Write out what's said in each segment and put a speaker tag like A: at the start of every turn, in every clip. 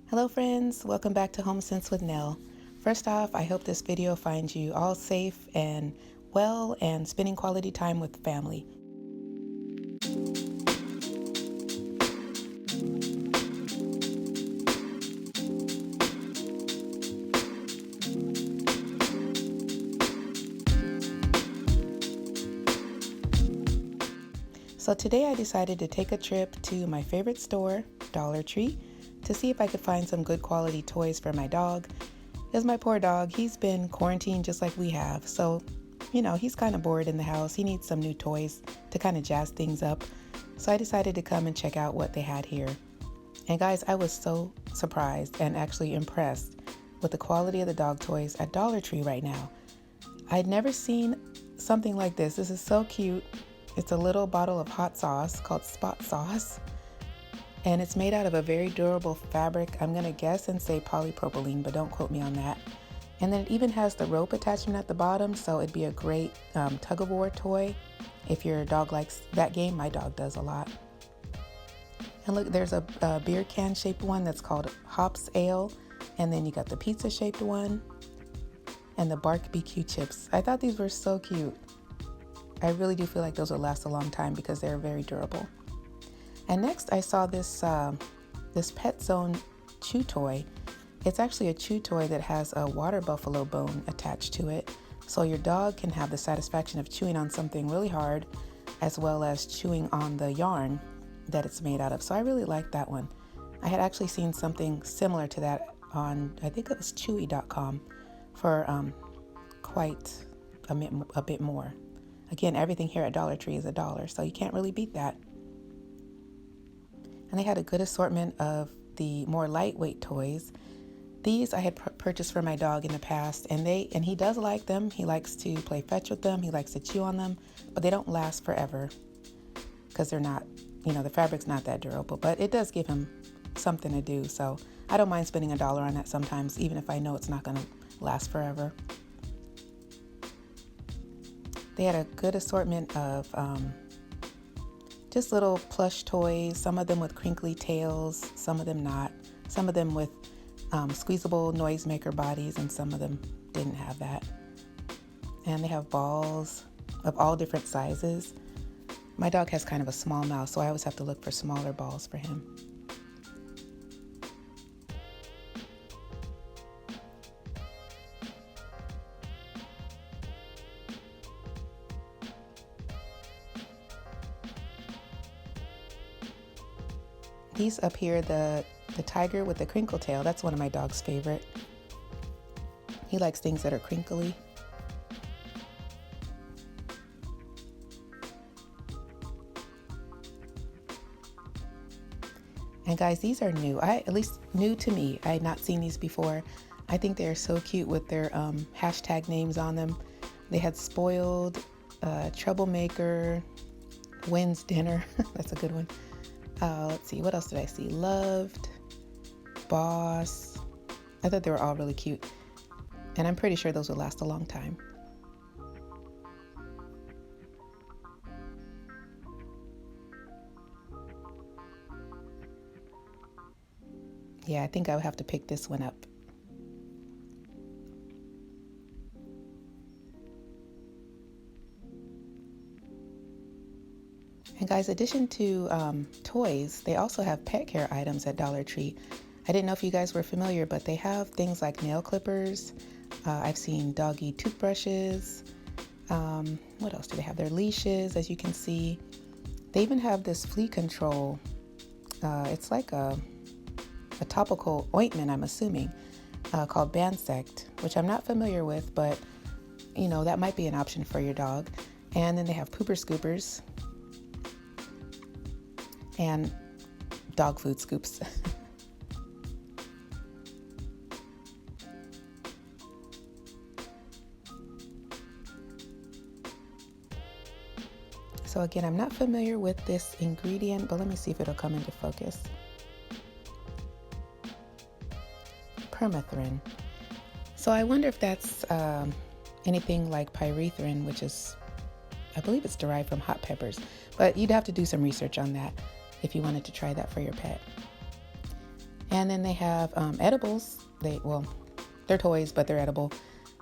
A: Hello friends, welcome back to Home Sense with Nell. First off, I hope this video finds you all safe and well and spending quality time with family. So today I decided to take a trip to my favorite store, Dollar Tree, to see if I could find some good quality toys for my dog. Because my poor dog, he's been quarantined just like we have. So, he's kind of bored in the house. He needs some new toys to kind of jazz things up. So I decided to come and check out what they had here. And guys, I was so surprised and actually impressed with the quality of the dog toys at Dollar Tree right now. I'd never seen something like this. This is so cute. It's a little bottle of hot sauce called Spot Sauce. And it's made out of a very durable fabric. I'm going to guess and say polypropylene, but don't quote me on that. And then it even has the rope attachment at the bottom, so it'd be a great tug-of-war toy if your dog likes that game. My dog does a lot. And look, there's a beer can shaped one that's called Hops Ale. And then you got the pizza shaped one and the barbecue chips. I thought these were so cute. I really do feel like those will last a long time because they're very durable. And next I saw this Pet Zone chew toy. It's actually a chew toy that has a water buffalo bone attached to it. So your dog can have the satisfaction of chewing on something really hard as well as chewing on the yarn that it's made out of. So I really like that one. I had actually seen something similar to that on, I think it was chewy.com for quite a bit more. Again, everything here at Dollar Tree is $1, so you can't really beat that. And they had a good assortment of the more lightweight toys. These I had purchased for my dog in the past, and he does like them. He likes to play fetch with them. He likes to chew on them, but they don't last forever because they're not, the fabric's not that durable, but it does give him something to do. So I don't mind spending $1 on that sometimes, even if I know it's not going to last forever. They had a good assortment of just little plush toys, some of them with crinkly tails, some of them not, some of them with squeezable noisemaker bodies, and some of them didn't have that. And they have balls of all different sizes. My dog has kind of a small mouth, so I always have to look for smaller balls for him. These up here, the tiger with the crinkle tail, that's one of my dog's favorite. He likes things that are crinkly. And guys, these are new, at least new to me. I had not seen these before. I think they're so cute with their hashtag names on them. They had Spoiled, Troublemaker, Wins Dinner, that's a good one. Let's see, what else did I see? Loved, Boss. I thought they were all really cute. And I'm pretty sure those will last a long time. Yeah, I think I would have to pick this one up. And guys, in addition to toys, they also have pet care items at Dollar Tree. I didn't know if you guys were familiar, but they have things like nail clippers. I've seen doggy toothbrushes. What else do they have? Their leashes, as you can see. They even have this flea control. It's like a topical ointment, I'm assuming, called Bansect, which I'm not familiar with, but that might be an option for your dog. And then they have pooper scoopers and dog food scoops. So again, I'm not familiar with this ingredient, but let me see if it'll come into focus. Permethrin. So I wonder if that's anything like pyrethrin, which is, I believe it's derived from hot peppers, but you'd have to do some research on that if you wanted to try that for your pet. And then they have edibles. They're toys, but they're edible.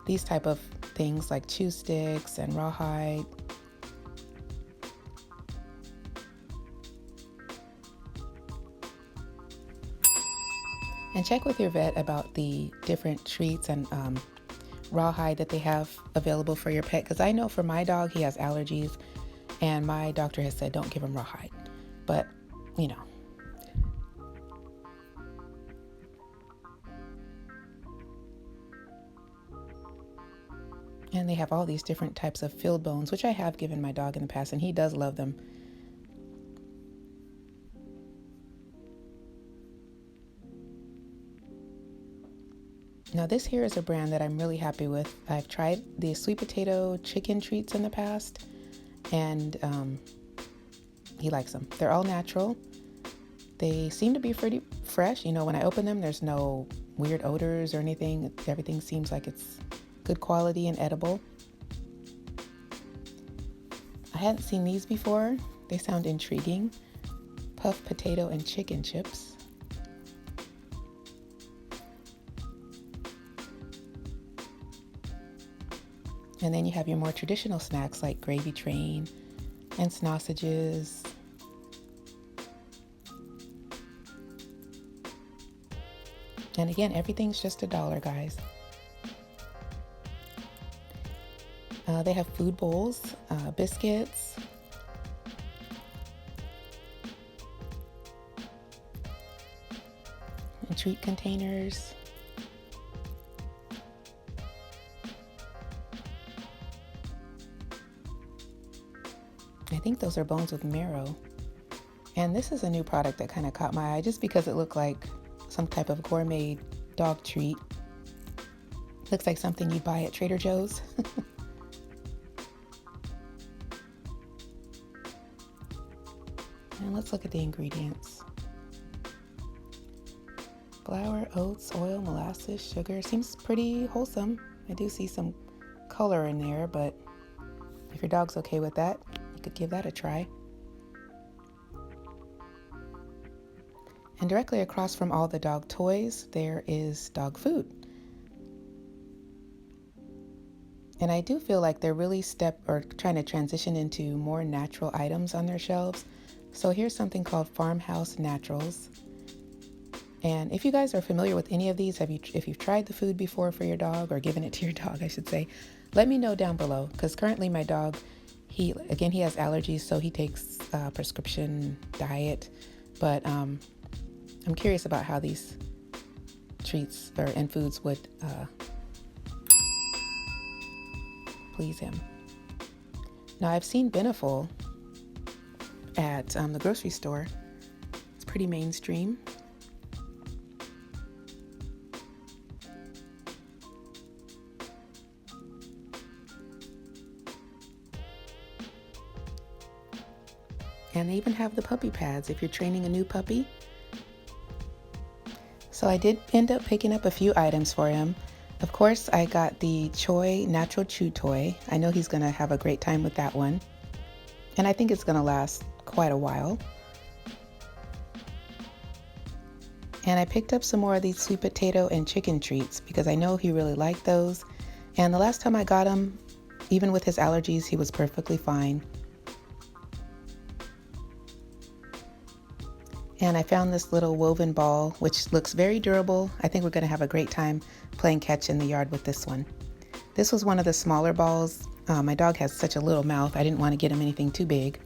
A: These type of things like chew sticks and rawhide. And check with your vet about the different treats and rawhide that they have available for your pet, because I know for my dog he has allergies and my doctor has said don't give him rawhide, but you know. And they have all these different types of field bones, which I have given my dog in the past and he does love them. Now this here is a brand that I'm really happy with. I've tried the sweet potato chicken treats in the past, and he likes them. They're all natural. They seem to be pretty fresh. You know, when I open them, there's no weird odors or anything. Everything seems like it's good quality and edible. I hadn't seen these before. They sound intriguing. Puffed potato and chicken chips. And then you have your more traditional snacks like gravy train and sausages. And again, everything's just $1, guys. They have food bowls, biscuits, and treat containers. I think those are bones with marrow. And this is a new product that kind of caught my eye just because it looked like some type of gourmet dog treat. Looks like something you buy at Trader Joe's. And let's look at the ingredients. Flour, oats, oil, molasses, sugar. Seems pretty wholesome. I do see some color in there, but if your dog's okay with that, you could give that a try. And directly across from all the dog toys, there is dog food. And I do feel like they're really trying to transition into more natural items on their shelves. So here's something called Farmhouse Naturals. And if you guys are familiar with any of these, if you've tried the food before for your dog, or given it to your dog, I should say, let me know down below. Because currently my dog, he has allergies, so he takes prescription diet. But I'm curious about how these treats and foods would please him. Now I've seen Beneful at the grocery store. It's pretty mainstream. And they even have the puppy pads if you're training a new puppy. So I did end up picking up a few items for him. Of course, I got the Choi Natural Chew Toy. I know he's gonna have a great time with that one. And I think it's gonna last quite a while. And I picked up some more of these sweet potato and chicken treats because I know he really liked those. And the last time I got him, even with his allergies, he was perfectly fine. And I found this little woven ball, which looks very durable. I think we're gonna have a great time playing catch in the yard with this one. This was one of the smaller balls. My dog has such a little mouth, I didn't want to get him anything too big.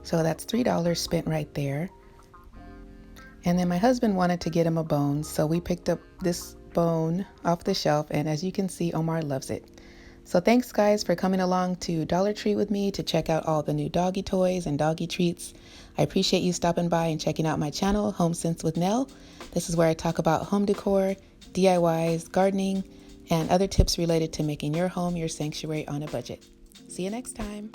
A: So that's $3 spent right there. And then my husband wanted to get him a bone, so we picked up this bone off the shelf, and as you can see, Omar loves it. So thanks guys for coming along to Dollar Tree with me to check out all the new doggy toys and doggy treats. I appreciate you stopping by and checking out my channel, Home Sense with Nell. This is where I talk about home decor, DIYs, gardening, and other tips related to making your home your sanctuary on a budget. See you next time.